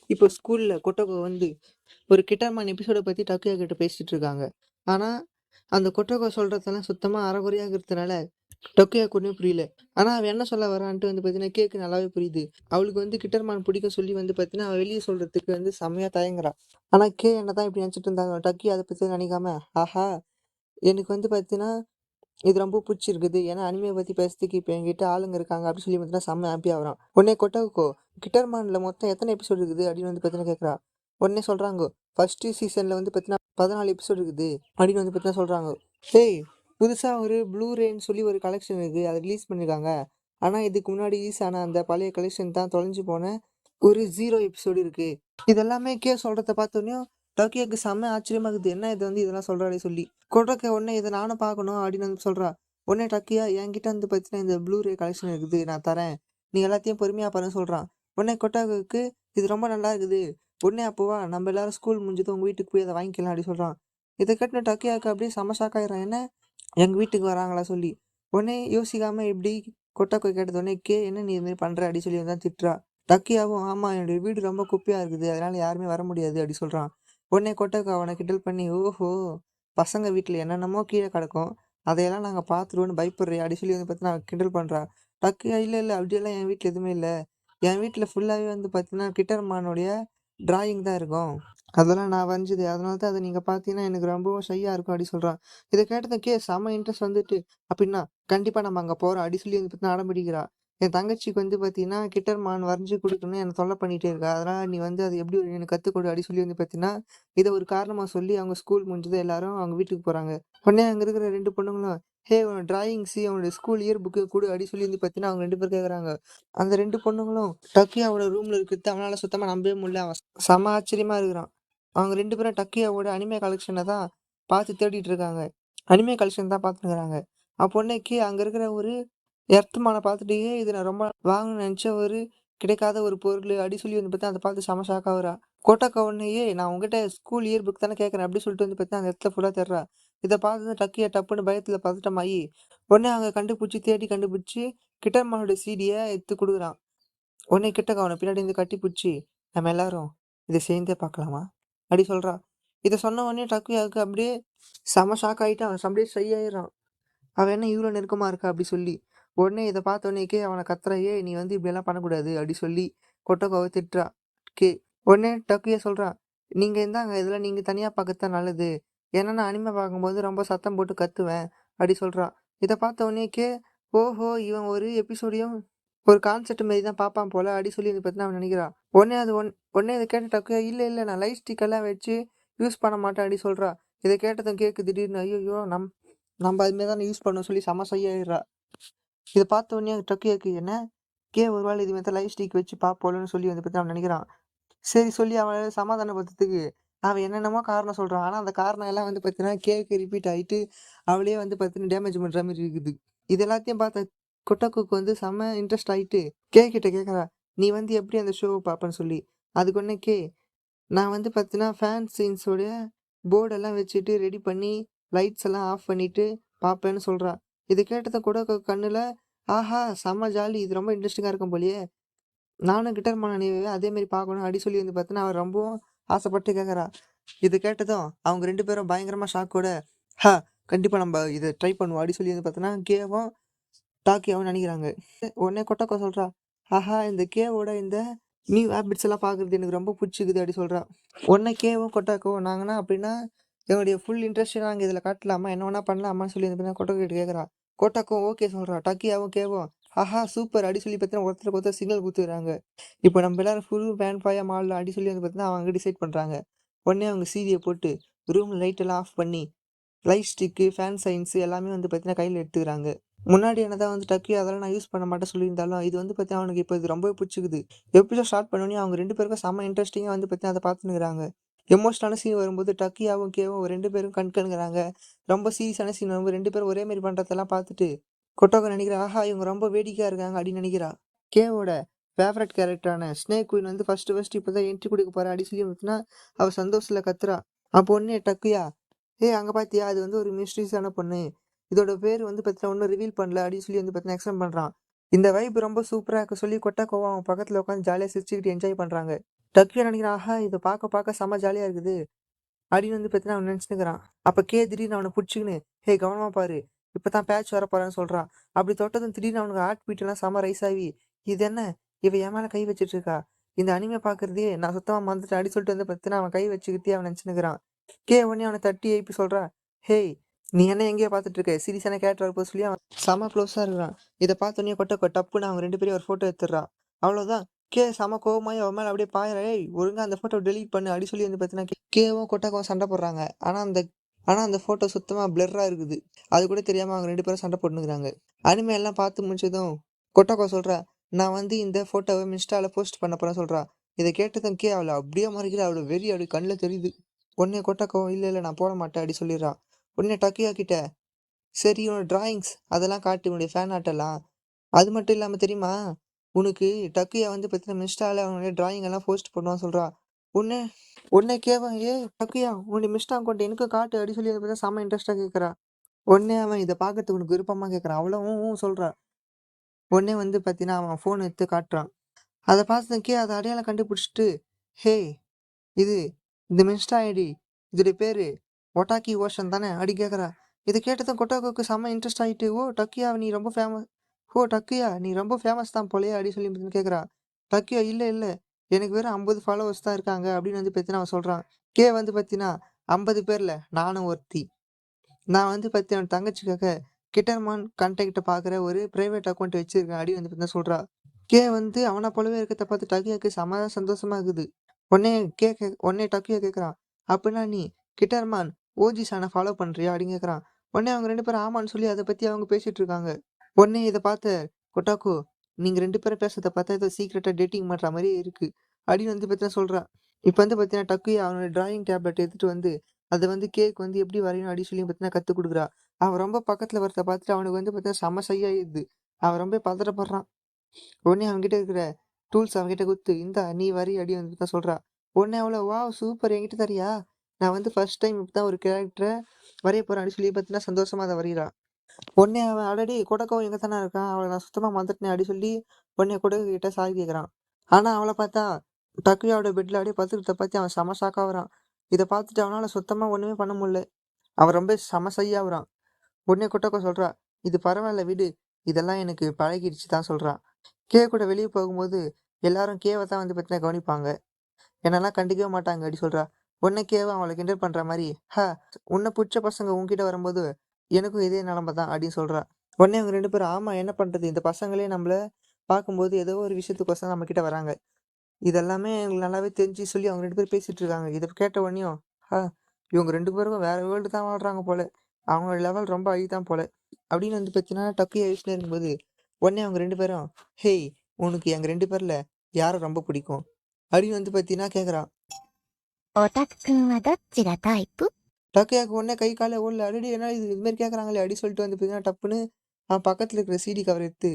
இப்போ ஸ்கூல்ல கொட்டகோ வந்து ஒரு கிட்டாமான் எபிசோட பத்தி டக்கியா கிட்ட பேசிட்டு இருக்காங்க. ஆனா, அந்த கொட்டகோ சொல்றதெல்லாம் சுத்தமா அரைகுறையா இருக்கிறதுனால, டக்கியாக்கு ஒண்ணுமே புரியல. ஆனா, அவன் என்ன சொல்ல வரான்ட்டு வந்து பார்த்தீங்கன்னா, கேக்கு நல்லாவே புரியுது. அவளுக்கு வந்து கிட்டர்மான் பிடிக்கும் சொல்லி வந்து பார்த்தீங்கன்னா, அவ வெளிய சொல்றதுக்கு வந்து செம்மையா தயங்குறா. ஆனா, என்னதான் இப்படி நினைச்சுட்டு இருந்தாங்க. டக்கி அத பத்தி நினைக்காம, ஆஹா! எனக்கு வந்து பார்த்தீங்கன்னா, இது ரொம்ப புடிச்சிருக்குது. ஏன்னா, அனிமே பத்தி பேசுறதுக்கு இப்ப என்கிட்ட ஆளுங்க இருக்காங்க அப்படின்னு சொல்லி பார்த்தீங்கன்னா, செம்ம ஹாப்பி ஆகுறான். உடனே கொட்டகோ, கிட்டர்மான்ல மொத்தம் எத்தன எபிசோட் இருக்குது அப்படின்னு வந்து பார்த்தீங்கன்னா கேட்குறா. உடனே சொல்றாங்க, ஃபர்ஸ்ட் சீசன்ல வந்து பார்த்தீங்கன்னா 14 எபிசோட் இருக்குது அப்படின்னு வந்து பார்த்தீங்கன்னா சொல்றாங்க. டேய், புதுசா ஒரு ப்ளூ ரேன்னு சொல்லி ஒரு கலெக்ஷன் இருக்கு. அத ரிலீஸ் பண்ணிருக்காங்க. ஆனா, இதுக்கு முன்னாடி ரிலீஸ் ஆன அந்த பழைய கலெக்ஷன் தான் தொலைஞ்சு போன ஒரு 0 எபிசோடு இருக்கு. இதெல்லாமே சொல்றத பார்த்தோனயும், டோக்கியோக்கு செம்ம ஆச்சரியமா இருக்குது. என்ன இது வந்து இதெல்லாம் சொல்றாளே சொல்லி. கொடோக்க உடனே இத நானும் பார்க்கணும் அப்படின்னு வந்து சொல்றா. உடனே டக்கியா என்கிட்ட வந்து பார்த்தீங்கன்னா இந்த ப்ளூ ரே கலெக்ஷன் இருக்குது. நான் தரேன். நீ எல்லாத்தையும் பொறுமையா பாருன்னு சொல்றான். உடனே கொட்டாகுக்கு இது ரொம்ப நல்லா இருக்குது. உடனே அப்போ வா நம்ம எல்லாரும் ஸ்கூல் முடிஞ்சதும் உங்க வீட்டுக்கு போய் அத வாங்கிக்கலாம் அப்படின்னு சொல்றான். இத கேட்ட டக்கியாக்கு அப்படியே செம ஷாக் ஆயிடுறான். என்ன எங்க வீட்டுக்கு வராங்களா சொல்லி. உடனே யோசிக்காம இப்படி கொட்டாக்கோ கேட்டது உடனே என்ன நீ இது மாதிரி பண்ற அப்படின்னு சொல்லி வந்து திட்டுறா. டக்கியாவும் ஆமா என்னுடைய வீடு ரொம்ப குப்பையா இருக்குது. அதனால யாருமே வர முடியாது அப்படி சொல்றான். உடனே கொட்டாக்கோ அவனை கிண்டல் பண்ணி ஓஹோ! பசங்க வீட்ல என்னென்னமோ கீழ கிடக்கும். அதையெல்லாம் நாங்க பார்த்துருவோம்னு பயப்படுறியா? அப்படி சொல்லி வந்து பார்த்தீங்கன்னா கிண்டல் பண்றா. டக்கு இல்ல அப்படியெல்லாம் என் வீட்ல எதுவுமே இல்ல. என் வீட்ல ஃபுல்லாவே வந்து பார்த்தீங்கன்னா கிட்டர்மானுடைய டிராயிங் தான் இருக்கும். அதெல்லாம் நான் வரைஞ்சது. அதனால தான் அத நீங்க பார்த்தீங்கன்னா எனக்கு ரொம்பவும் ஷையா இருக்கும் அப்படி சொல்றான். இத கேட்டதும் செம்ம இன்ட்ரெஸ்ட் வந்துட்டு, அப்படின்னா கண்டிப்பா நம்ம அங்க போறோம் அப்படி சொல்லி வந்து பார்த்தீங்கன்னா அடம் பிடிக்கிறா. என் தங்கச்சிக்கு வந்து பார்த்தீங்கன்னா கிட்டர்மான் வரைஞ்சு குடுக்கணும்னு என்ன தொல்ல பண்ணிட்டே இருக்கா. அதனால நீ வந்து அது எப்படி எனக்கு கத்துக் குடு அப்படி சொல்லி வந்து பார்த்தீங்கன்னா, இத ஒரு காரணமா சொல்லி அவங்க ஸ்கூல் முடிஞ்சதும் எல்லாரும் அவங்க வீட்டுக்கு போறாங்க. உடனே அங்க இருக்கிற 2 பொண்ணுங்களும், உன்னோட டிராயிங்ஸு, உன்னோட ஸ்கூல் இயர் புக்கு குடு அப்படி சொல்லி வந்து பார்த்தீங்கன்னா, அவங்க 2 பேரும் கேட்கறாங்க. அந்த 2 பொண்ணுங்களும் டக்கியாவோட ரூம்ல இருக்கிறது அவனால சுத்தமா நம்பவே முடியல. அவன் செம ஆச்சரியமா இருக்கிறான். அவங்க 2 பேரும் டக்கியாவோட அனிமே கலெக்ஷன தான் பார்த்து தேடிட்டு இருக்காங்க. அனிமே கலெக்ஷன் தான் பார்த்துன்னுருக்காங்க. அப்போ உடனே அங்க இருக்கிற ஒரு எர்த்மான பார்த்துட்டு, இது நான் ரொம்ப வாங்கணும்னு நெனச்ச ஒரு கிடைக்காத ஒரு பொருளு அப்படி சொல்லி வந்து பார்த்தா, அத பார்த்து செம ஷாக் ஆகுறா. கோட்டாக்கா உடனே, நான் உன்கிட்ட ஸ்கூல் இயர் புக் தானே கேட்கறேன் அப்படி சொல்லிட்டு வந்து பார்த்தா, அந்த இடத்துல ஃபுல்லா தேடுறா. இத பார்த்ததும் டக்கியா டப்புன்னு பயத்துல பதட்டமாயி, உடனே அங்க தேடி கண்டுபிடிச்சு, கிட்டர்மானோட சீடிய எடுத்து குடுக்குறான். உடனே கிட்டக்க அவன பின்னாடி இருந்து கட்டிப்புடிச்சு, "நம்ம எல்லாரும் இத சேர்ந்தே பார்க்கலாமா?" அப்படி சொல்றா. இத சொன்ன உடனே டக்குயாவுக்கு அப்படியே செம ஷாக் ஆயிட்டு அவன் அப்படியே ஷை ஆயிடுறான். அவ என்ன இவ்ளோ நெருக்கமா இருக்கா அப்படி சொல்லி. உடனே இத பார்த்தோனேக்கே அவன கத்துறா, "ஏய் நீ வந்து இப்படியெல்லாம் பண்ணக்கூடாது" அப்படி சொல்லி கொட்டோக்காவ திட்டுறா. கே உடனே டக்குயா சொல்றான், "நீங்க இந்தாங்க இதெல்லாம் நீங்க தனியா பார்க்கறது தான் நல்லது. ஏன்னா நான் அனிமே பார்க்கும்போது ரொம்ப சத்தம் போட்டு கத்துவேன்" அப்படி சொல்றான். இத பார்த்த உடனேக்கே, ஓஹோ! இவன் ஒரு எபிசோடையும் ஒரு கான்செப்ட் மாரி தான் பார்ப்பான் போல அப்படி சொல்லி வந்து பார்த்தீங்கன்னா அவ நெனைக்கிறா. உடனே அது உடனே இத கேட்ட டக்குயா, "இல்ல நான் லைட் ஸ்டிக் எல்லாம் வச்சு யூஸ் பண்ண மாட்டேன்" அப்படி சொல்றா. இத கேட்டதும் திடீர்னு, "ஐய்யய்யோ! நம்ப அது மாரி தானே யூஸ் பண்ணோம்" சொல்லி செம ஷை ஆயிடுறா. இத பார்த்த உடனே டக்கியாக்கு என்ன? ஒரு வேளை இது வந்து லைட் ஸ்டிக் வச்சு பார்ப்போலன்னு சொல்லி வந்து பார்த்தீங்கன்னா அவன் நெனைக்கிறான். சரி சொல்லி அவள சமாதானப்படுத்துறதுக்கு, அவன் என்னென்னமோ காரணம் சொல்றான். ஆனா அந்த காரணம் எல்லாம் வந்து பார்த்தீங்கன்னா, ரிப்பீட் ஆயிட்டு, அவளையே வந்து பார்த்தீங்கன்னா டேமேஜ் பண்ற மாரி இருக்குது. இது எல்லாத்தையும் பார்த்த கொட்டோக்குக்கு வந்து செம்ம இன்ட்ரெஸ்ட் ஆயிட்டு, கிட்ட கேட்கறா. "நீ வந்து எப்படி அந்த ஷோவ பார்ப்பன்னு?" சொல்லி. அதுக்கு உடனே நான் வந்து பார்த்தீங்கன்னா, ஃபேன் சீன்ஸோட போர்டெல்லாம் வச்சுட்டு ரெடி பண்ணி, லைட்ஸ் எல்லாம் ஆஃப் பண்ணிட்டு பார்ப்பேன்னு சொல்றா. இத கேட்டதும் கண்ணுல, ஆஹா! செம்ம ஜாலி. இது ரொம்ப இன்ட்ரஸ்டிங்கா இருக்கும் போலயே! நானும் கிட்டார் மானினிய அதே மாரி பார்க்கணும் அப்டி சொல்லி வந்து பார்த்தீங்கன்னா, அவ ரொம்பவும் ஆசைப்பட்டு கேட்கறா. இது கேட்டதும் அவங்க 2 பேரும் பயங்கரமா ஷாக்கோட, "ஹா! கண்டிப்பா நம்ப இத ட்ரை பண்ணுவோம்" அப்டி சொல்லி வந்து பார்த்தோன்னா, டாக்கியாவும் நெனைக்கிறாங்க. உடனே கொட்டக்கா சொல்றா, "ஆஹா! இந்த இந்த நியூ ஹேபிட்ஸ் எல்லாம் பார்க்குறது எனக்கு ரொம்ப புடிச்சுக்குது" அப்டி சொல்றா. உடனே கொட்டாக்காவும் நாங்கன்னா அப்டின்னா, எங்களுடைய ஃபுல் இன்ட்ரெஸ்ட்ட நாங்க இதுல காட்டலாமா? என்ன வேணா பண்ணலாமான்னு சொல்லி வந்து கொட்டக்கா கிட்ட கேட்கறா. கொட்டாக்கும் ஓகே சொல்றா. டக்கியாவும் ஆஹா! சூப்பர் அப்டி சொல்லி பார்த்தீங்கன்னா, ஒருத்தருக்கு ஒருத்தர் சிக்னல் குடுத்துக்கிறாங்க. இப்போ நம்ம எல்லாரும் ஃபுல் ஃபேன் பாயா மாறலாம் அப்டி சொல்லி வந்து பார்த்தீங்கன்னா, அவங்க டிசைட் பண்றாங்க. உடனே அவங்க சீடிய போட்டு ரூம்ல லைட் எல்லாம் ஆஃப் பண்ணி, லைட் ஸ்டிக்கு, ஃபேன் சயின்ஸ் எல்லாமே வந்து பார்த்தீங்கன்னா, கையில எடுத்துக்கிறாங்க. முன்னாடி என்னதான் வந்து டக்கி அதெல்லாம் நான் யூஸ் பண்ண மாட்டேன்னு சொல்லியிருந்தாலும், இது வந்து பார்த்தீங்கன்னா, அவனுக்கு இப்போ இது ரொம்பவே புடிச்சுக்குது. எபிசோட் ஸ்டார்ட் பண்ணோனே அவங்க 2 பேருக்கும் செம்ம இன்ட்ரஸ்டிங்கா வந்து பார்த்தீங்கன்னா, அத பார்த்துன்னுருக்காங்க. எமோஷனலான சீன் வரும்போது டக்கியாவும், 2 பேரும் கண்ணுங்கிறாங்க. ரொம்ப சீரியஸான சீன் வரும்போது 2 பேரும் ஒரே மாரி பண்றதெல்லாம் பார்த்துட்டு, கொட்டோக்க நெனைக்கிறா, ஆஹா! இவங்க ரொம்ப வேடிக்கையா இருக்காங்க அப்டின்னு நெனைக்கிறா. கேவோட ஃபேவரைட் கேரக்டரான ஸ்னேக் குயின் வந்து ஃபர்ஸ்ட் இப்ப தான் என்ட்ரி குடுக்க போறா அப்டி சொல்லி பார்த்தீங்கன்னா, அவ சந்தோஷத்துல கத்துறா. அப்போ உடனே டக்குயா, அங்க பாத்தியா? அது வந்து ஒரு மிஸ்டீரியஸான பொண்ணு. இதோட பேர் வந்து பார்த்தீங்கன்னா, இன்னும் ரிவீல் பண்ணல அப்டின்னு சொல்லி வந்து பார்த்தீங்கன்னா, எக்ஸ்பிளைன் பண்றான். இந்த வைப் ரொம்ப சூப்பரா இருக்க சொல்லி கொட்டாக்கோவும் அவன் பக்கத்துல உட்காந்து ஜாலியா சிரிச்சுக்கிட்டு என்ஜாய் பண்றாங்க. டக்கியா நினைக்கிறான், ஆஹா இதை பார்க்க பார்க்க செம்ம ஜாலியா இருக்குது அப்படின்னு வந்து பார்த்தீங்கன்னா அவன் நினச்சினுக்கிறான். அப்போ திடீர்னு அவனை பிடிச்சிக்கின்னு, ஹே கவனமா பாரு, இப்பதான் பேட்ச் வர போறான்னு சொல்றான். அப்படி தொட்டதும் திடீர்னு அவனுக்கு ஹார்ட் பீட் எல்லாம் செம ரைஸ் ஆகி, இது என்ன இவ என் மேல கை வச்சிட்டு இருக்கா, இந்த அனிமே பாக்குறதே நான் சுத்தமா மறந்துட்டேன் அப்படி சொல்லிட்டு வந்து பார்த்தீங்கன்னா அவன் கை வச்சுக்கிட்டே அவன் நினச்சினுக்கிறான். உடனே அவனை தட்டி எழுப்பி சொல்றான், ஹேய் நீ என்ன எங்கேயோ பார்த்துட்டு இருக்க, சீரியஸான கேரக்டர் வரப்போ சொல்லி அவன் செம க்ளோஸா இருக்கிறான். இதை பார்த்தோன்னே டப்புன்னு அவங்க 2 பேரையும் ஒரு ஃபோட்டோ எடுத்துடுறான். அவ்வளோதான். செம கோவமாயி அவன் மேல அப்படியே பாயறா, ஏய் ஒழுங்கா அந்த ஃபோட்டோ டெலீட் பண்ணு அப்படி சொல்லி வந்து பார்த்தீங்கன்னா கேவும் கொட்டாக்காவும் சண்டை போடுறாங்க. ஆனா அந்த ஃபோட்டோ சுத்தமா பிளர்ரா இருக்குது. அது கூட தெரியாம அவங்க 2 பேரும் சண்டை போட்டுன்னுக்குறாங்க. அனிமே எல்லாம் பார்த்து முடிச்சதும் கொட்டாக்கா சொல்றா, நான் வந்து இந்த ஃபோட்டோவை இன்ஸ்டால போஸ்ட் பண்ண போறேன்னு சொல்றா. இதை கேட்டதும் அவள அப்படியே மறைக்கிறா. அவளோட வெறி அப்படி கண்ணுல தெரியுது. உடனே கொட்டாக்காவும் இல்ல இல்ல நான் போட மாட்டேன் அப்படி சொல்லிடுறா. உடனே டக்கியா கிட்ட, சரி உன்னோட டிராயிங்ஸ் அதெல்லாம் காட்டு, உன்னுடைய ஃபேன் ஆர்ட் எல்லாம். அது மட்டும் இல்லாம தெரியுமா, உனக்கு டக்கியா வந்து பார்த்தீங்கன்னா இன்ஸ்டால அவனுடைய டிராயிங் எல்லாம் போஸ்ட் பண்ணுவான்னு சொல்றா. உடனே உடனே கேவன், டக்கியா உன்னுடைய மிஸ்டா அக்கௌண்ட் எனக்கு காட்டு அப்படி சொல்லி அதை பார்த்தா செம்ம இன்ட்ரெஸ்டா கேட்கறா. உடனே அவன் இதை பார்க்கறதுக்கு உனக்கு விருப்பமா கேட்கறான். அவ்வளவும் சொல்றா. உடனே வந்து பார்த்தீங்கன்னா அவன் ஃபோன் எடுத்து காட்டுறான். அதை பார்த்து அதை அடையாளம் கண்டுபிடிச்சிட்டு, ஹே இது இந்த மின்ஸ்டா ஐடி, இதோடைய பேரு ஒட்டாக்கி ஓஷன் தானே அப்படி கேட்குறா. இதை கேட்டதும் கொட்டாக்கோக்கு செம்ம இன்ட்ரெஸ்ட் ஆகிட்டு, டக்கியா நீ ரொம்ப ஃபேமஸ் தான் போலயே அப்படி சொல்லி கேட்குறா. டக்கியா இல்லை இல்லை எனக்கு வெறும் 50 ஃபாலோவர்ஸ் தான் இருக்காங்க அப்படின்னு வந்து பார்த்தீங்கன்னா அவன் சொல்கிறான். வந்து பார்த்தீங்கன்னா 50 பேரில் நானும் ஒருத்தி. நான் வந்து பார்த்தீங்கன்னா அவன் தங்கச்சிக்காக கிட்டர்மான் கான்டாக்டை பார்க்குற ஒரு ப்ரைவேட் அக்கௌண்ட் வச்சிருக்கேன் அப்படின்னு வந்து பார்த்தீங்கன்னா சொல்கிறா. வந்து அவனை போலவே இருக்கிறத பார்த்து டக்கியாக்கு செம சந்தோஷமா இருக்குது. உடனே டக்கியா கேட்குறான், அப்படின்னா நீ கிட்டர்மான் ஓஜி சானை ஃபாலோ பண்றியா அப்படின்னு கேட்குறான். உடனே அவங்க 2 பேரும் ஆமான்னு சொல்லி அதை பற்றி அவங்க பேசிட்டு இருக்காங்க. உடனே இதை பார்த்த கொட்டாக்கு, நீங்க 2 பேரும் பேசுறத பார்த்தா ஏதோ சீக்கிரட்டா டேட்டிங் பண்ற மாதிரி இருக்கு அப்படின்னு வந்து பார்த்தீங்கன்னா சொல்றான். இப்போ வந்து பார்த்தீங்கன்னா டக்குயா அவனோட டிராயிங் டேப்லெட் எடுத்துட்டு வந்து அதை வந்து கேக் வந்து எப்படி வரையணும் அப்படின்னு சொல்லி பார்த்தீங்கன்னா கற்றுக் கொடுக்குறா. அவன் ரொம்ப பக்கத்தில் வரத பார்த்துட்டு அவனுக்கு வந்து பார்த்தீங்கன்னா செம சையாயிடுது. அவன் ரொம்ப பதறப்படுறான். உடனே அவன்கிட்ட இருக்கிற டூல்ஸ் அவன்கிட்ட குடுத்து, இந்தா நீ வரி அடி வந்து தான் சொல்றா. உடனே அவள வாவ் சூப்பர் என்கிட்ட தரியா? நான் வந்து ஃபர்ஸ்ட் டைம் இப்பதான் ஒரு கேரக்டர வரைய போறேன் அப்படின்னு சொல்லி பார்த்தீங்கன்னா சந்தோஷமா அதை வரையறா. உடனே அவன் ஆல்ரெடி கொடக்காவும் எங்க தானே இருக்கான், அவளை நான் சுத்தமா மறந்துட்டேன் அப்படி சொல்லி உடனே கொடகு கிட்ட சாரி கேட்கறான். ஆனா அவளை பார்த்தா டக்குயாவோட பெட்ல அப்படியே படுத்துக்கிறத பார்த்து அவன் செம ஷாக் ஆகுறான். இதை பார்த்துட்டு அவனால சுத்தமா ஒண்ணுமே பண்ண முடியல. அவன் ரொம்ப செம சையாகுறான். உடனே கொட்டக்கா சொல்றா, இது பரவாயில்ல விடு, இதெல்லாம் எனக்கு பழகிடுச்சு தான் சொல்றான். கூட வெளியே போகும்போது எல்லாரும் கேவை தான் வந்து பத்தினா கவனிப்பாங்க, என்னெல்லாம் கண்டுக்கவே மாட்டாங்க அப்படி சொல்றா. உன்னை அவளை கிண்டல் பண்ற மாதிரி, உன்னை பிடிச்ச பசங்க உன்கிட்ட வரும்போது எனக்கும் இதே நிலைமை தான் அப்படின்னு சொல்றா. உடனே அவங்க 2 பேரும், ஆமா என்ன பண்றது, இந்த பசங்களே நம்மள பார்க்கும்போது ஏதோ ஒரு விஷயத்துக்கோசம் நம்ம கிட்ட வராங்க, இதெல்லாமே எங்களுக்கு நல்லாவே தெரிஞ்சு சொல்லி அவங்க 2 பேரும் பேசிட்டு இருக்காங்க. இதை கேட்ட உடனேயும், இவங்க 2 பேருக்கும் வேற வேர்ல்டு தான் வாழ்றாங்க போல, அவங்க லெவல் ரொம்ப அழிதான் போல அப்படின்னு வந்து பார்த்தீங்கன்னா டக்கு யோசிச்சுனே இருக்கும்போது உடனே அவங்க 2 பேரும், ஹேய் உனக்கு எங்க 2 பேர்ல யாரை ரொம்ப பிடிக்கும் அப்படின்னு வந்து பார்த்தீங்கன்னா கேட்குறான். オタクくんはどっちがタイプ டக்குயாக்கு உடனே கை காலை ஓடல, அடிடி என்ன இது மாதிரி கேட்குறாங்களே அப்படி சொல்லிட்டு வந்து பார்த்தீங்கன்னா டப்புன்னு அவன் பக்கத்தில் இருக்கிற சிடி கவர் எடுத்து,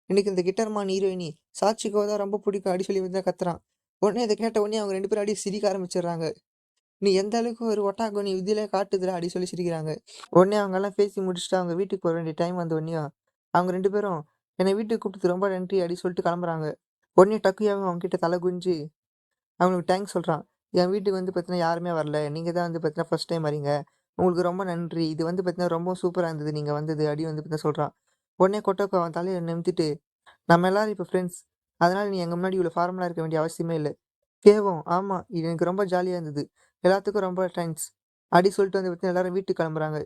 எனக்கு இந்த கிட்டர்மான் ஹீரோயினி சாட்சிக்கோ தான் ரொம்ப பிடிக்கும் அப்படி சொல்லி வந்து கத்துறான். உடனே இதை கேட்ட உடனே அவங்க 2 பேரும் அப்படியே சிரிக்க ஆரம்பிச்சிடுறாங்க. நீ எந்த அளவுக்கு ஒரு ஒட்டாக்கோ நீ விதியில காட்டுதுல அப்படி சொல்லி சிரிக்கிறாங்க. உடனே அவங்க எல்லாம் பேசி முடிச்சுட்டு அவங்க வீட்டுக்கு போக வேண்டிய டைம் வந்த உடனேயும் அவங்க 2 பேரும் என்னை வீட்டுக்கு கூப்பிட்டு ரொம்ப நன்றி அப்படி சொல்லிட்டு கிளம்புறாங்க. உடனே டக்குயாவும் அவங்க கிட்ட தலை குஞ்சு அவனுக்கு தேங்க்ஸ் சொல்றான். என் வீட்டுக்கு வந்து பார்த்தீங்கன்னா யாருமே வரல, நீங்க தான் வந்து பார்த்தீங்கன்னா ஃபர்ஸ்ட் டைம் வரீங்க, உங்களுக்கு ரொம்ப நன்றி, இது வந்து பார்த்தீங்கன்னா ரொம்ப சூப்பரா இருந்தது நீங்க வந்தது அப்படி வந்து பார்த்தீங்கன்னா சொல்றான். உடனே கொட்டோக்கோ அவன் தலையை நிமித்திட்டு, நம்ம எல்லாரும் இப்போ ஃப்ரெண்ட்ஸ், அதனால நீ எங்க முன்னாடி இவ்வளோ ஃபார்மலா இருக்க வேண்டிய அவசியமே இல்லை. ஆமா இது எனக்கு ரொம்ப ஜாலியா இருந்தது, எல்லாத்துக்கும் ரொம்ப தேங்க்ஸ் அப்படி சொல்லிட்டு வந்து பார்த்தீங்கன்னா எல்லாரும் வீட்டுக்கு கிளம்புறாங்க.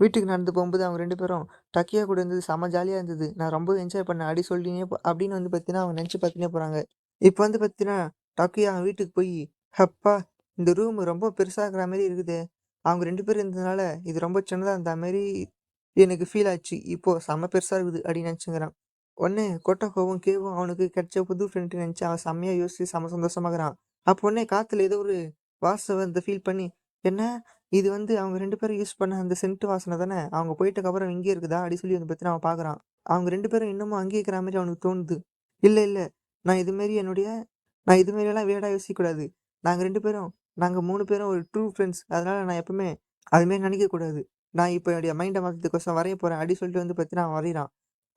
வீட்டுக்கு நடந்து போகும்போது அவங்க 2 பேரும், டக்கியா கூட இருந்தது செம்ம ஜாலியா இருந்தது, நான் ரொம்ப என்ஜாய் பண்ணேன் அப்படி சொல்லினே அப்படின்னு வந்து பார்த்தீங்கன்னா அவங்க நினச்சி பார்த்துனே போறாங்க. இப்போ வந்து பார்த்தீங்கன்னா டக்கியா அவன் வீட்டுக்கு போய், அப்பா இந்த ரூம் ரொம்ப பெருசா இருக்கிற மாதிரி இருக்குதே, அவங்க 2 பேரும் இருந்ததுனால இது ரொம்ப சின்னதா இருந்த மாதிரி எனக்கு ஃபீல் ஆச்சு, இப்போ செம்ம பெருசா இருக்குது அப்படின்னு நினச்சிங்கிறான். உடனே கொட்டோவும் அவனுக்கு கிடைச்ச புது ஃப்ரெண்டு நினச்சி அவன் செம்மையா யோசிச்சு செம்ம சந்தோஷமாகறான். அப்போ உடனே காத்துல ஏதோ ஒரு வாசம் வந்து ஃபீல் பண்ணி, என்ன இது வந்து அவங்க 2 பேரும் யூஸ் பண்ண அந்த சென்ட் வாசனை தானே, அவங்க போயிட்டக்கு அப்புறம் இங்கே இருக்குதா அப்படி சொல்லி வந்து பத்தின அவன் பார்க்குறான். அவங்க 2 பேரும் இன்னமும் அங்கேயே இருக்கிற மாதிரி அவனுக்கு தோணுது. இல்ல இல்ல நான் இது மாரி என்னுடைய நான் இது மாரியெல்லாம் வேடா யோசிக்கக்கூடாது, நாங்க 2 பேரும் நாங்க 3 பேரும் ஒரு ட்ரூ ஃப்ரெண்ட்ஸ், அதனால நான் எப்பவுமே அது மாரி நினைக்கக்கூடாது, நான் இப்போ என்னுடைய மைண்டை மாற்றத்துக்கோசம் வரைய போறேன் அப்படி சொல்லிட்டு வந்து பார்த்தீங்கன்னா அவன் வரைகிறான்.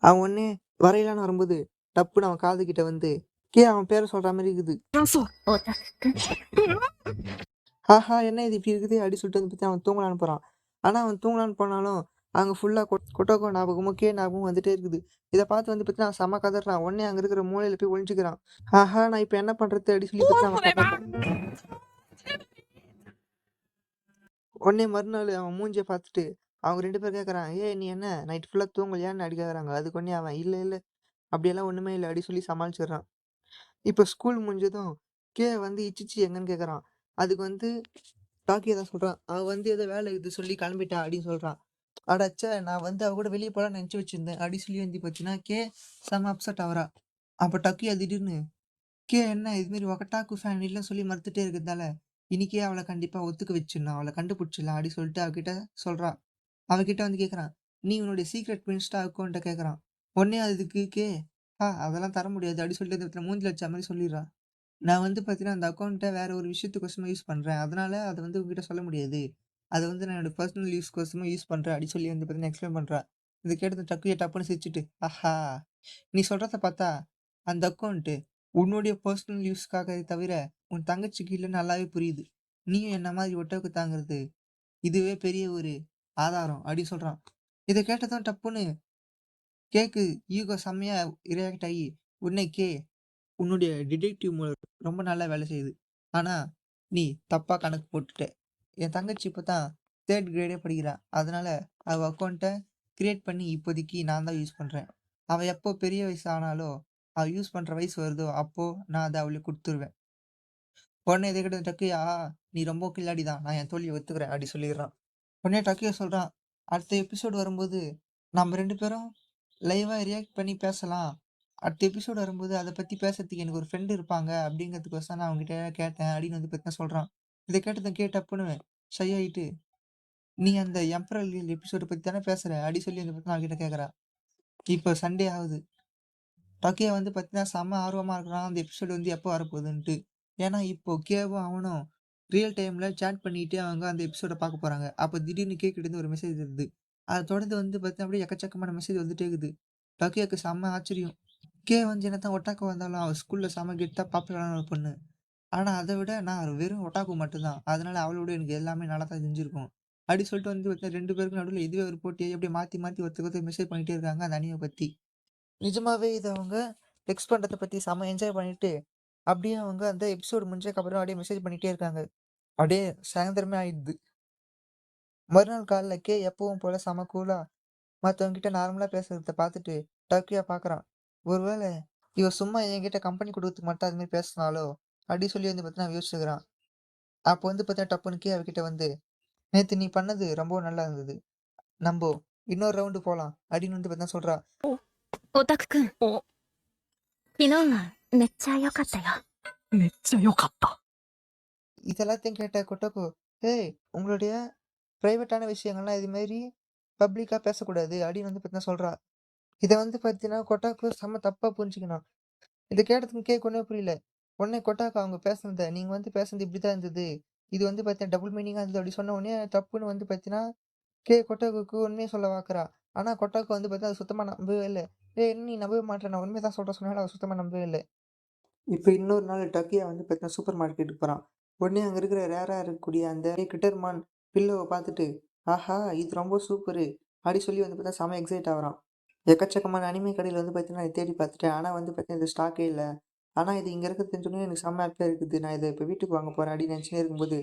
அவன் உடனே வரையலான்னு வரும்போது டப்புன்னு அவன் காது கிட்ட வந்து, கே அவன் பேரை சொல்ற மாதிரி இருக்குது. オタクくん。 ஆஹா என்ன இது இப்படி இருக்குது அப்படின்னு சொல்லிட்டு வந்து பத்தி அவன் தூங்கலான்னு போறான். ஆனா அவன் தூங்கலான்னு போனாலும் அங்க ஃபுல்லா கொட்டோக்கோ ஞாபகமும் கே ஞாபகமும் வந்துட்டே இருக்குது. இதை பார்த்து வந்து பத்தி அவன் செம கதறான். உடனே அங்க இருக்கிற மூலையில போய் ஒளிஞ்சுக்கிறான். ஆஹா நான் இப்ப என்ன பண்றது அப்படின்னு சொல்லி பத்தி அவன் கதறான். உடனே மறுநாள் அவன் மூஞ்சிய பார்த்துட்டு அவங்க 2 பேரும் கேட்கறான், "ஏய் நீ என்ன நைட் ஃபுல்லா தூங்கலையான்னு?" அப்படி கேட்கறாங்க. அதுக்கு உடனே அவன், "இல்ல இல்ல அப்படியெல்லாம் ஒண்ணுமே இல்ல" அப்படி சொல்லி சமாளிச்சிடுறான். இப்ப ஸ்கூல் முடிஞ்சதும் கே வந்து இச்சிச்சி எங்கன்னு கேட்கறான். அதுக்கு வந்து டாக்கியோ தான் சொல்றான். அவ வந்து ஏதோ வேலை இது சொல்லி கிளம்பிட்டா அப்படின்னு சொல்றான். அடச்சே நான் வந்து அவ கூட வெளியே போலாம்னு நினைச்சு வச்சிருந்தேன் அப்படி சொல்லி வந்து பார்த்தீங்கன்னா கே செம அப்செட் ஆவறா. அப்ப டக்கியா திடீர்னு கே என்ன இது மாதிரி ஒகட்டாக்கு ஃபேன் இல்ல சொல்லி மறுத்துட்டே இருக்கிறதால இன்னைக்கே அவளை கண்டிப்பா ஒத்துக்க வச்சிடணும், அவளை கண்டுபிடிச்சிடலாம் அப்படி சொல்லிட்டு அவகிட்ட சொல்றா. அவகிட்ட வந்து கேட்கறான், நீ உன்னுடைய சீக்ரெட் இன்ஸ்டா அக்கௌண்ட்டை கேட்கறான். உடனே அதுக்கு கே அதெல்லாம் தர முடியாது அப்படி சொல்லிட்டு அந்த மூஞ்சில வச்ச மாதிரி சொல்லிடுறா. நான் வந்து பார்த்தீங்கன்னா, அந்த அக்கவுண்ட்ட வேற ஒரு விஷயத்துக்கோசரமா யூஸ் பண்றேன். அதனால அத வந்து உன்கிட்ட சொல்ல முடியாது. அத வந்து நான் என்னோட பெர்சனல் யூஸ்க்கோசரமா யூஸ் பண்றேன் அப்டி சொல்லி வந்து பார்த்தீங்கன்னா, எக்ஸ்பிளைன் பண்றா. இத கேட்டதும் டக்குனு டப்புன்னு சிரிச்சுட்டு, ஆஹா! நீ சொல்றத பார்த்தா, அந்த அக்கவுண்ட் உன்னுடைய பெர்சனல் யூஸ்க்காக தவிர, உன் தங்கச்சிக்கு இல்லன்னு நல்லாவே புரியுது. நீயும் என்ன மாதிரி ஒட்டவுக்கு தாங்குறது, இதுவே பெரிய ஒரு ஆதாரம் அப்டி சொல்றான். இத கேட்டதும் டப்புன்னு கேக்கு ஈகோ செம்மையா ரியாக்ட் ஆகி, உடனே உன்னுடைய டிடெக்டிவ் ரொம்ப நல்லா வேலை செய்யுது. ஆனா, நீ தப்பா கணக்கு போட்டுட்ட. என் தங்கச்சி இப்ப தான் 3 கிரேடே படிக்கிறா. அதனால அவ அக்கவுண்ட்ட கிரியேட் பண்ணி இப்போதைக்கு நான் தான் யூஸ் பண்றேன். அவ எப்போ பெரிய வயசு ஆனாலோ, அவ யூஸ் பண்ற வயசு வருதோ, அப்போ நான் அத அவளுக்கு குடுத்துருவேன். உடனே இத கேட்டதும் டக்கியா, "நீ ரொம்ப கில்லாடி தான். நான் என் தோல்விய ஒத்துக்கிறேன்" அப்படி சொல்லிடுறான். உடனே டக்கியா சொல்றான், "அடுத்த எபிசோட் வரும்போது, நம்ம 2 பேரும் லைவா ரியாக்ட் பண்ணி பேசலாம். அடுத்த எபிசோட் வரும்போது அத பத்தி பேசுறதுக்கு எனக்கு ஒரு ஃப்ரெண்ட் இருப்பாங்க அப்படிங்கிறதுக்கோசரம் நான் அவன்கிட்ட கேட்டேன்" அப்படின்னு வந்து பார்த்தீங்கன்னா சொல்றான். இத கேட்டதும் டப்புன்னு ஷை ஆயிட்டு, "நீ அந்த எம்பரல் எபிசோட பத்தி தானே பேசுற?" அப்படி சொல்லி வந்து பார்த்தீங்கன்னா அவன்கிட்ட கேட்கறா. இப்ப சண்டே ஆகுது. டக்கியா வந்து பார்த்தீங்கன்னா செம்ம ஆர்வமா இருக்கிறான். அந்த எபிசோட் வந்து எப்போ வரப்போகுதுன்ட்டு. ஏன்னா இப்போ கேவும் அவனும் ரியல் டைம்ல சாட் பண்ணிட்டு அவங்க அந்த எபிசோட பார்க்க போறாங்க. அப்ப திடீர்னு கிட்ட இருந்து ஒரு மெசேஜ் வருது. அத தொடர்ந்து வந்து பார்த்தீங்கன்னா அப்படியே எக்கச்சக்கமான மெசேஜ் வந்துட்டே இருக்குது. டக்கியாக்கு செம்ம ஆச்சரியம். வந்து என்னதான் ஒட்டாக்கு வந்தாலும் அவ ஸ்கூல்ல செம கெத்தா பாப்புலரான ஒரு பொண்ணு. ஆனா அத விட நான் வெறும் ஒட்டாக்கு மட்டும் தான். அதனால அவளோட எனக்கு எல்லாமே நல்லா தான் செஞ்சிருக்கும். அப்படி சொல்லிட்டு வந்து பார்த்தீங்கன்னா 2 பேருக்கும் நடுவுல இதுவே ஒரு போட்டியாயி அப்படியே மாத்தி மாத்தி ஒருத்தருக்கு ஒருத்தர் மெசேஜ் பண்ணிட்டே இருக்காங்க அந்த அணிய பத்தி. நிஜமாவே இத அவங்க டெக்ஸ்ட் பண்றத பத்தி செம என்ஜாய் பண்ணிட்டு, அப்படியே அவங்க அந்த எபிசோட் முடிஞ்சதுக்கப்புறம் அப்படியே மெசேஜ் பண்ணிட்டே இருக்காங்க. அப்படியே சாயந்தரமே ஆயிடுது. மறுநாள் காலைல எப்பவும் போல செம கூலா மத்தவங்ககிட்ட நார்மலா பேசுறத பார்த்துட்டு டர்க்கியா பார்க்குறான். ஒருவேள இவ சும்மா என்கிட்ட கம்பெனி குடுக்கறதுக்கு மட்டும் அது மாரி பேசுனாளோ! அப்டி சொல்லி வந்து பார்த்தீங்கன்னா யோசிச்சுக்கிறான். அப்போ வந்து பார்த்தீங்கன்னா டப்புன்னு அவகிட்ட வந்து, "நேத்து நீ பண்ணது ரொம்பவும் நல்லா இருந்தது. நம்போ இன்னொரு ரவுண்டு போலாம்" அப்டின்னு வந்து பார்த்தீங்கன்னா சொல்றா. オタクくん。昨日はめっちゃ良かったよ。めっちゃ良かった。 இது எல்லாத்தையும் கேட்ட கொட்டோக்கு, "ஏய்! உங்களுடைய பிரைவேட்டான விஷயங்கள்லாம் இது மாரி பப்ளிக்கா பேசக்கூடாது" அப்டின்னு வந்து பார்த்தீங்கன்னா சொல்றா. இத வந்து பார்த்தீங்கன்னா கொட்டாக்கு செம்ம தப்பா புரிஞ்சுக்கினான். இத கேட்டதும் ஒண்ணுமே புரியல. உடனே கொட்டாக்கு அவங்க பேசுனத, "நீங்க வந்து பேசுனது இப்படிதான் இருந்தது. இது வந்து பார்த்தீங்கன்னா டபுள் மீனிங்கா இருந்தது" அப்படி சொன்ன உடனே டப்புன்னு வந்து பார்த்தீங்கன்னா, கொட்டாக்குக்கு உண்மைய சொல்ல பார்க்குறா. ஆனா கொட்டாக்கு வந்து பார்த்தீங்கன்னா, அத சுத்தமா நம்பவே இல்ல. "ஏய் என்ன நீ நம்பவே மாட்ற? நான் உண்மைய தான் சொல்றேன்" சொன்னாலும் அவ சுத்தமா நம்பவே இல்ல. இப்ப இன்னொரு நாள் டக்கியா வந்து பார்த்தீங்கன்னா சூப்பர் மார்க்கெட்டுக்கு போறான். உடனே அங்க இருக்கிற ரேரா இருக்கக்கூடிய அந்த கிட்டர்மான் பில்லோவ பார்த்துட்டு, "ஆஹா! இது ரொம்ப சூப்பரு" அப்படி சொல்லி வந்து பார்த்தா செம எக்ஸைட் ஆகுறான். எக்கச்சக்கமான அனிமே கடையில வந்து பார்த்தீங்கன்னா, நான் தேடி பார்த்துட்டேன். ஆனா வந்து பார்த்தீங்கன்னா, இது ஸ்டாக்கே இல்ல. ஆனா இது இங்க இருக்கிறது தெரிஞ்சோனே எனக்கு செம்ம ஹாப்பியா இருக்குது. நான் இத இப்ப வீட்டுக்கு வாங்க போறேன் அப்படின்னு நினைச்சுனே இருக்கும்போது,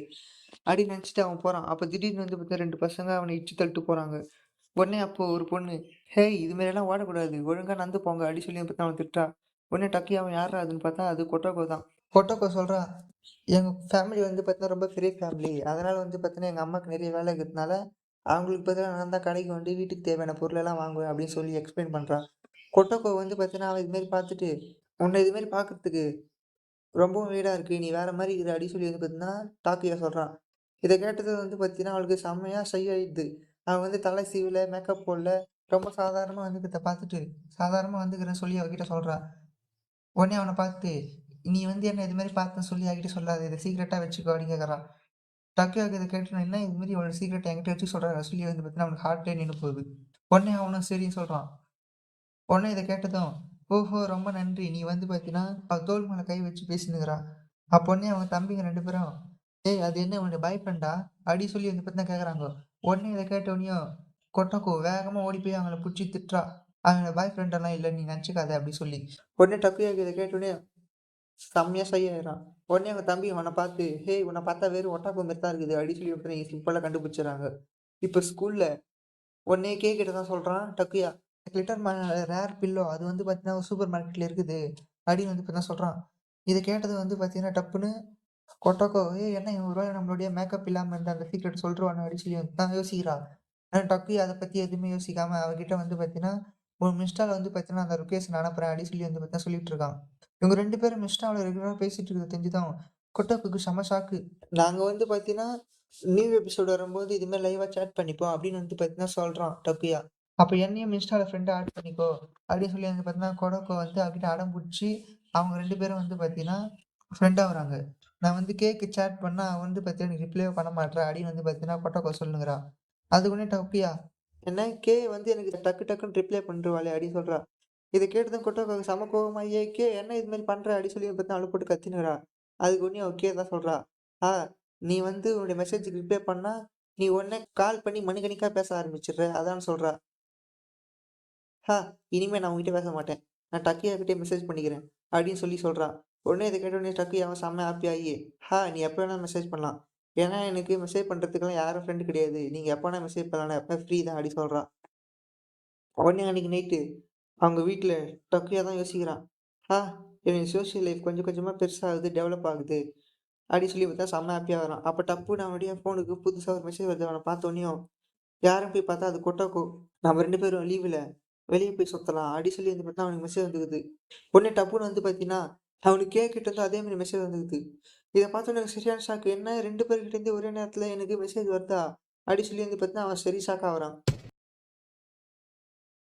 அப்படின்னு நினைச்சுட்டு அவன் போறான். அப்ப திடீர்னு வந்து பார்த்தா 2 பசங்க அவன இடிச்சு தள்ளிட்டு போறாங்க. உடனே அப்போ ஒரு பொண்ணு, "ஹேய்! இது மாரியெல்லாம் ஓடக்கூடாது. ஒழுங்கா நடந்து போங்க" அப்படின்னு சொல்லி பார்த்தா அவன திட்டுறா. உடனே டக்கி அவன் யார்றா அதுன்னு பார்த்தா அது கொட்டோக்கோ தான். கொட்டோக்கோ சொல்றான், "எங்க ஃபேமிலி வந்து பார்த்தீங்கன்னா ரொம்ப பெரிய ஃபேமிலி. அதனால வந்து பார்த்தீங்கன்னா, எங்க அம்மாக்கு நெறைய வேலை இருக்கிறதுனால, அவங்களுக்கு பதிலா நான் தான் கடைக்கு வந்து வீட்டுக்கு தேவையான பொருளெல்லாம் வாங்குவேன்" அப்படின்னு சொல்லி எக்ஸ்பிளைன் பண்றான். கொட்டோக்கோ வந்து பார்த்தீங்கன்னா, அவன் இது மாரி பார்த்துட்டு, "உன்ன இது மாரி பார்க்கறதுக்கு ரொம்பவும் வீடா இருக்கு. நீ வேற மாரி இருக்கிற" அப்படின்னு சொல்லி வந்து பார்த்தீங்கன்னா, டாக்கியா சொல்றான். இத கேட்டதும் வந்து பார்த்தீங்கன்னா, அவளுக்கு செம்மையா ஷை ஆயிடுது. அவன் வந்து தல சீவல, மேக்கப் போடல. ரொம்ப சாதாரணமா வந்துக்கிறத பார்த்துட்டு, சாதாரணமா வந்துக்கிறேன்னு சொல்லி அவகிட்ட சொல்றா. உடனே அவன பார்த்து, "நீ வந்து என்ன இது மாரி பார்த்தேன்னு சொல்லி என்கிட்ட சொல்லாத. இத சீக்ரெட்டா வச்சுக்கோ" அப்படின்னு கேட்கறான். டக்கியாக்கு இத கேட்டு, "என்ன இது மாரி இவளோட சீக்ரெட்ட என்கிட்ட வச்சுக்க சொல்றா" சொல்லி வந்து பார்த்தீங்கன்னா, அவனுக்கு ஹார்ட்டே நின்னு போகுது. உடனே அவனும் சரின்னு சொல்றான். உடனே இத கேட்டதும், ஓஹோ! ரொம்ப நன்றி. நீ வந்து பார்த்தீங்கன்னா, அவ தோள் மேல கை வச்சு பேசினுக்கிறா. அப்போனே அவங்க தம்பிங்க 2 பேரும், "ஏய் அது என்ன உன்னோட பாய் ஃப்ரெண்டா?" அப்படி சொல்லி வந்து பார்த்தீங்கன்னா கேட்குறாங்க. உடனே இத கேட்டோனயும், கொட்டக்கோ வேகமா ஓடி போய் அவங்கள புடிச்சு திட்டுறா. "அவன் என்னோட பாய் ஃப்ரெண்டெல்லாம் இல்ல, நீ நெனச்சுக்காத" அப்படி சொல்லி. உடனே டக்குயாக்கு இத கேட்டோனே செம்மையா ஷை ஆயிடுறான். உடனே அவங்க தம்பி அவன பார்த்து, "ஹேய்! உன்ன பார்த்தா வெறும் ஒட்டாக்கோ மாரி தான் இருக்குது" அப்படி சொல்லி விட்டு சிம்பிளா கண்டுபிடிச்சுடுறாங்க. இப்ப ஸ்கூல்ல உடனே கிட்ட தான் சொல்றான் டக்குயா. "glitter மா ரேர் பில்லோ அது வந்து பார்த்தீங்கன்னா, சூப்பர் மார்க்கெட்ல இருக்குது." அப்படின்னு வந்து இப்ப தான் சொல்றான். இத கேட்டது வந்து பார்த்தீங்கன்னா, டப்புன்னு கொட்டோக்கோ, "ஏய் என்ன இவன் ஒரு வேள நம்மளுடைய மேக்கப் இல்லாம இருந்த அந்த சீக்ரெட் சொல்ருவானோ?" அப்படின்னு சொல்லி வந்து தான் யோசிக்கிறா. ஆனா டக்குயா அத பத்தி எதுவுமே யோசிக்காம அவகிட்ட வந்து பார்த்தீங்கன்னா, "உன் இன்ஸ்டால வந்து பார்த்தீங்கன்னா, அந்த லொகேஷன் அனுப்புறேன்" அப்படின்னு சொல்லி வந்து பார்த்தீங்கன்னா சொல்லிட்டு இருக்கான். இவங்க 2 பேரும் இன்ஸ்டால ரெகுலரா பேசிட்டு இருக்கிறது தெரிஞ்சுதான் கொட்டோக்குக்கு செம ஷாக்கு. நாங்க வந்து பார்த்தீங்கன்னா, நியூ எபிசோட் வரும்போது இது மாரி லைவா சேட் பண்ணிப்போம் அப்படின்னு வந்து பார்த்தீங்கன்னா சொல்றான் டக்குயா. அப்ப என்னையும் இன்ஸ்டால ஃப்ரெண்டா ஆட் பண்ணிக்கோ அப்படின்னு சொல்லி வந்து பார்த்தீங்கன்னா, கொடோக்கோ வந்து அவகிட்ட அடம் புடிச்சு, அவங்க 2 பேரும் வந்து பார்த்தீங்கன்னா ஃப்ரெண்ட் ஆவுறாங்க. நான் வந்து கேக்கு சேட் பண்ணா, அவ வந்து பார்த்தீங்கன்னா, எனக்கு ரிப்ளேவே பண்ண மாட்றா அப்படின்னு வந்து பார்த்தீங்கன்னா, கொட்டோக்கோ சொல்லுங்கிறா. அதுக்குடனே டோக்கியா, என்ன கே வந்து எனக்கு டக்கு டக்குன்னு ரிப்ளை பண்ணிருவாளே அப்படின்னு சொல்றா. இத கேட்டதும் கொட்டோக்காவுக்கு செம கோவமாயி, "ஏய் கே என்ன இது மாரி பண்ற?" அப்படின்னு சொல்லி பார்த்தா அவள போட்டு கத்தினுருக்கிறா. அதுக்கு உடனே அவ கே தான் சொல்றா, "ஆ நீ வந்து உன்னுடைய மெசேஜ்க்கு ரிப்ளை பண்ணா, நீ உடனே கால் பண்ணி மணிக்கணக்கா பேச ஆரம்பிச்சுடுற." அதான்னு சொல்றா. "ஹா! இனிமே நான் உன்கிட்ட பேச மாட்டேன். நான் டக்கியா கிட்டயே மெசேஜ் பண்ணிக்கிறேன்." அப்படின்னு சொல்லி சொல்றா. உடனே இத கேட்ட உடனே டக்கியாவும் செம்ம ஹாப்பி ஆகி, நீ எப்ப வேணாலும் மெசேஜ் பண்ணலாம். ஏன்னா எனக்கு மெசேஜ் பண்றதுக்குலாம் யாரும் ஃப்ரெண்ட் கிடையாது. நீங்க எப்ப வேணா மெசேஜ் பண்ணலாம். நான் எப்பவுமே ஃப்ரீ தான்." அப்படி சொல்றா. உடனே அன்னைக்கு நைட்டு அவங்க வீட்ல டக்கியா தான் யோசிக்கிறான். "ஆ என்னுடைய சோசியல் லைஃப் கொஞ்சம் கொஞ்சமா பெருசாகுது, டெவலப் ஆகுது." அப்படின்னு சொல்லி பார்த்தா செம்ம ஹாப்பியா வரான். அப்ப டப்புன்னு அவனுடைய ஃபோனுக்கு புதுசா ஒரு மெசேஜ் வருது. அவன பார்த்தோனயும், யாருன்னு போய் பார்த்தா அது கொட்டோக்கோ. "நம்ம 2 பேரும் லீவுல வெளிய போய் சுத்தலாம்." அப்படி சொல்லி வந்து பார்த்தா அவனுக்கு மெசேஜ் வந்துருக்குது. உடனே டப்புன்னு வந்து பார்த்தீங்கன்னா, அவனுக்கு கேட்கிட்ட இருந்து அதே மாரி மெசேஜ் வந்துருக்குது. இத பார்த்தோனே எனக்கு சரியான ஷாக்கு. என்ன 2 பேர்கிட்ட இருந்து ஒரே நேரத்துல எனக்கு மெசேஜ் வருதா? அப்படி சொல்லி வந்து பார்த்தீங்கன்னா, அவன் சரி ஷாக் ஆகுறான்.